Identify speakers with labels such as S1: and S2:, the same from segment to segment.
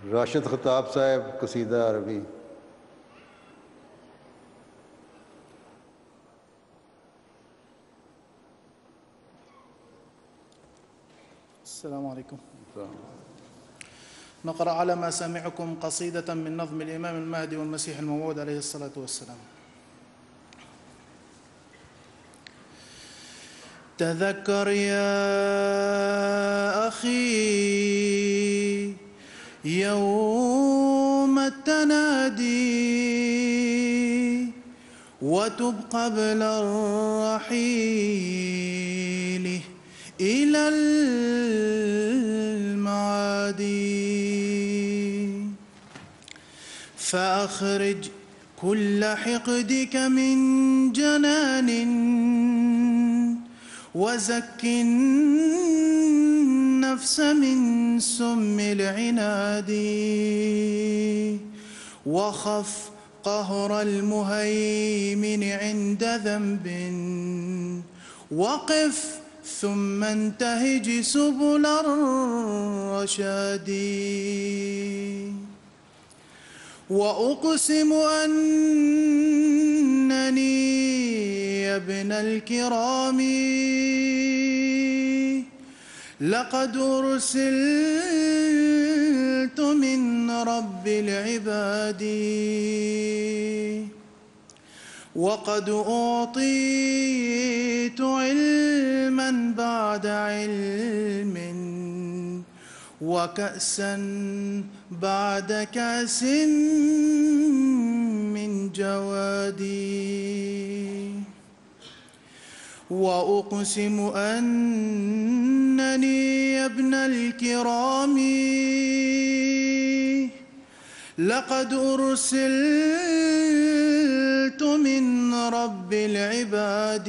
S1: राशिद खताब साहब कसीदा अरबी।
S2: السلام عليكم. نقرأ على ما سامعكم قصيدة من نظم الإمام المهدي والمسيح الموعود عليه الصلاة والسلام. تذكر يا أخي يوم التنادي وتب قبل الرحيل إلى المعادي، فأخرج كل حقدك من جنان وزك النفس من سم العناد، وخف قهر المهيمن عند ذنب، وقف ثم انتهج سبل الرشاد. وأقسم أنني يا ابن الكرام لقد أرسلت من رب العباد، وقد أعطيت علما بعد علم، وكأسا بعد كأس من جوادي. وأقسم أنني يا ابن الكرام لقد أرسلت من رب العباد،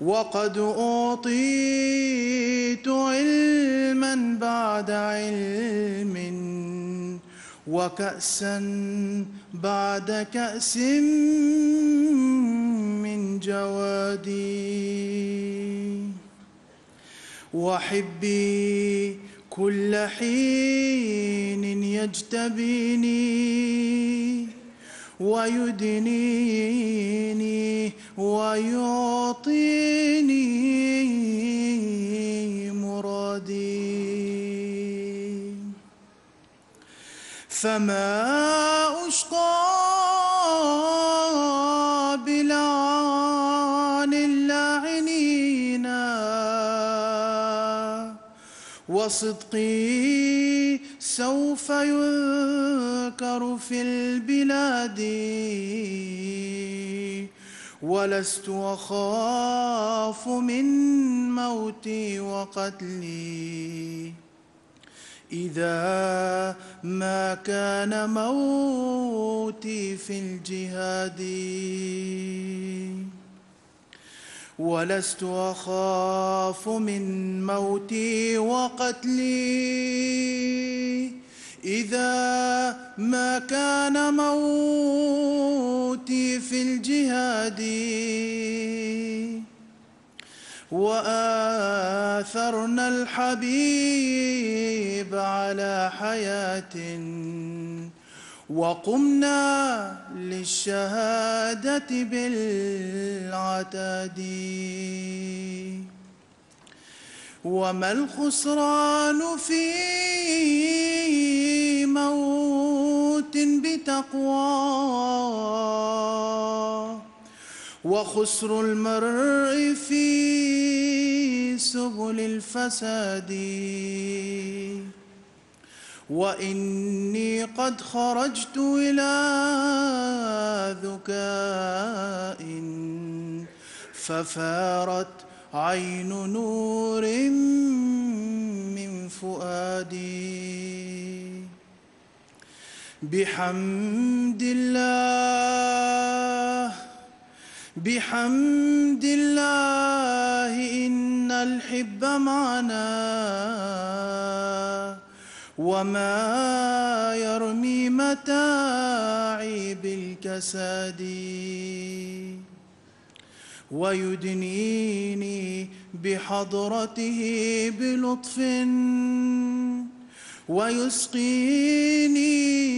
S2: وقد أعطيت علما بعد علم، وكأسا بعد كأس من جوادي. وحبي كل حين يجتبيني ويدنيني ويعطيني مرادي، فما أشقى بلعان اللاعنين، وصدقي سوف يذكر في البلاد، ولست أخاف من موتي وقتلي إذا ما كان موتي في الجهاد، ولست أخاف من موتي وقتلي إذا ما كان موتي في الجهاد. وآثرنا الحبيب على حياة، وقمنا للشهادة بالعتاد. وما الخسران في موت بتقوى، وخسر المرء في سبل الفساد. وإني قد خرجت إلى ذكاء ففارت عين نور من فؤادي. بحمد الله بحمد الله إن الحب معنا، وما يرمي متاعي بالكساد. ويدنيني بحضرته بلطف، ويسقيني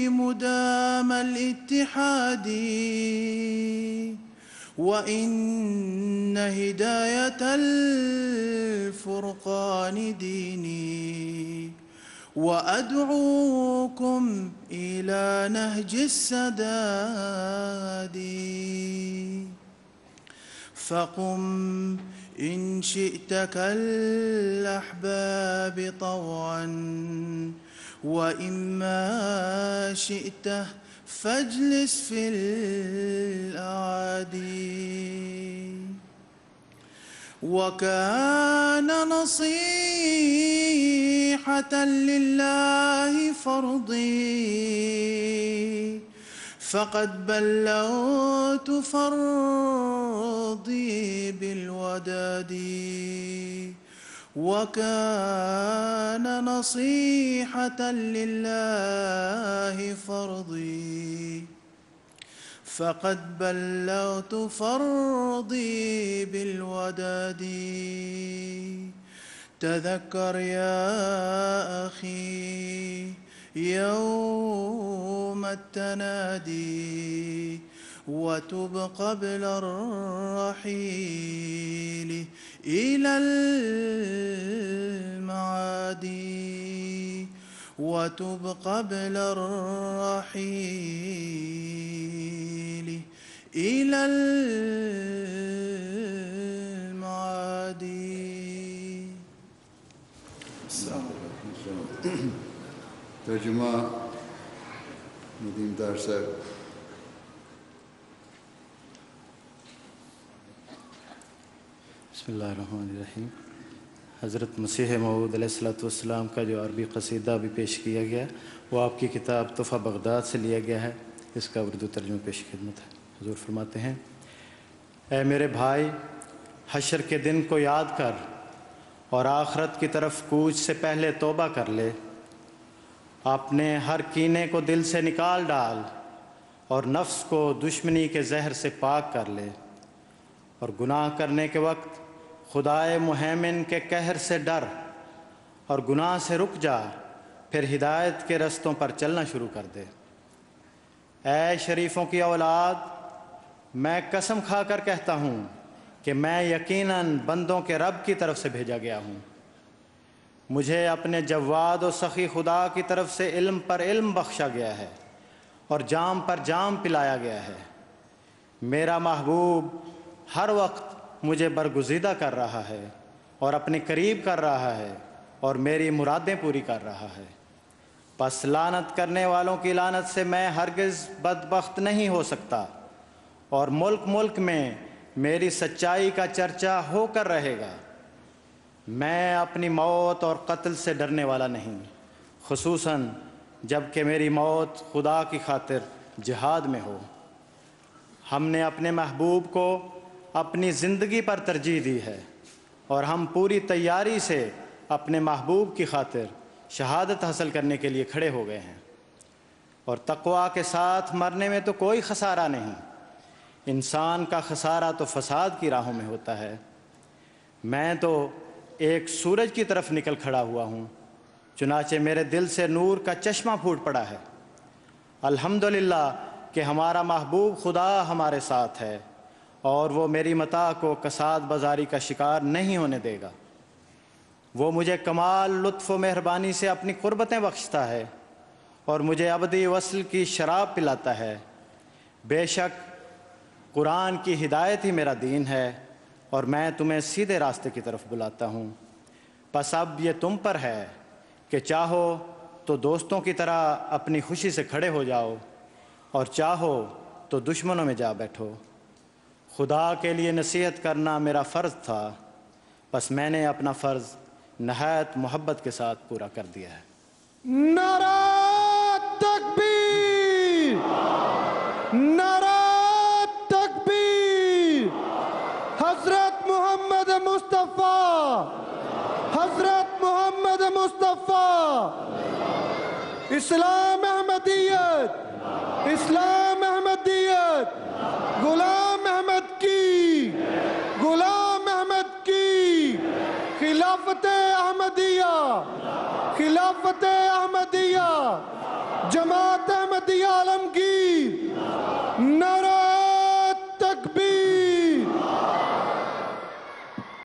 S2: مدام الاتحاد وإن هداية الفرقان ديني وأدعوكم إلى نهج السداد فقم إن شئت كالأحباب طوعا وإما شئت فاجلس في الأعادي وكان نصيحة لله فرضي فقد بلغت فرضي بالوداد وكان نصيحة لله فرضي فقد بلغت فرضي بالوداد تذكر يا أخي يوم التنادي وتب قبل الرحيل إلى المعاد وتب قبل الرحيل إلى المعاد.
S1: ترجمہ ندیم دار صاحب.
S3: بسم اللہ الرحمن الرحیم. حضرت مسیح موعود علیہ السلام کا جو عربی قصیدہ بھی پیش کیا گیا وہ آپ کی کتاب تحفہ بغداد سے لیا گیا ہے. اس کا اردو ترجمہ پیش خدمت ہے. حضور فرماتے ہیں: اے میرے بھائی، حشر کے دن کو یاد کر اور آخرت کی طرف کوچ سے پہلے توبہ کر لے. اپنے ہر کینے کو دل سے نکال ڈال اور نفس کو دشمنی کے زہر سے پاک کر لے، اور گناہ کرنے کے وقت خدائے مہیمن کے قہر سے ڈر اور گناہ سے رک جا، پھر ہدایت کے رستوں پر چلنا شروع کر دے. اے شریفوں کی اولاد، میں قسم کھا کر کہتا ہوں کہ میں یقیناً بندوں کے رب کی طرف سے بھیجا گیا ہوں. مجھے اپنے جواد و سخی خدا کی طرف سے علم پر علم بخشا گیا ہے اور جام پر جام پلایا گیا ہے. میرا محبوب ہر وقت مجھے برگزیدہ کر رہا ہے اور اپنے قریب کر رہا ہے اور میری مرادیں پوری کر رہا ہے. پس لعنت کرنے والوں کی لعنت سے میں ہرگز بدبخت نہیں ہو سکتا، اور ملک ملک میں میری سچائی کا چرچا ہو کر رہے گا. میں اپنی موت اور قتل سے ڈرنے والا نہیں، خصوصاً جب کہ میری موت خدا کی خاطر جہاد میں ہو. ہم نے اپنے محبوب کو اپنی زندگی پر ترجیح دی ہے، اور ہم پوری تیاری سے اپنے محبوب کی خاطر شہادت حاصل کرنے کے لیے کھڑے ہو گئے ہیں. اور تقویٰ کے ساتھ مرنے میں تو کوئی خسارہ نہیں. انسان کا خسارہ تو فساد کی راہوں میں ہوتا ہے. میں تو ایک سورج کی طرف نکل کھڑا ہوا ہوں، چنانچہ میرے دل سے نور کا چشمہ پھوٹ پڑا ہے. الحمدللہ کہ ہمارا محبوب خدا ہمارے ساتھ ہے، اور وہ میری متاع کو کساد بازاری کا شکار نہیں ہونے دے گا. وہ مجھے کمال لطف و مہربانی سے اپنی قربتیں بخشتا ہے اور مجھے ابدی وصل کی شراب پلاتا ہے. بے شک قرآن کی ہدایت ہی میرا دین ہے، اور میں تمہیں سیدھے راستے کی طرف بلاتا ہوں. پس اب یہ تم پر ہے کہ چاہو تو دوستوں کی طرح اپنی خوشی سے کھڑے ہو جاؤ، اور چاہو تو دشمنوں میں جا بیٹھو. خدا کے لیے نصیحت کرنا میرا فرض تھا، بس میں نے اپنا فرض نہایت محبت کے ساتھ پورا کر دیا ہے.
S4: نعرہ تکبیر! نعرہ تکبیر! حضرت محمد مصطفیٰ! حضرت محمد مصطفیٰ! اسلام احمدیت! اسلام احمدیت! غلام احمد کی! غلام احمد کی! خلافت احمدیہ! خلافت خلافت احمدیہ، جماعت احمدیہ عالمگیر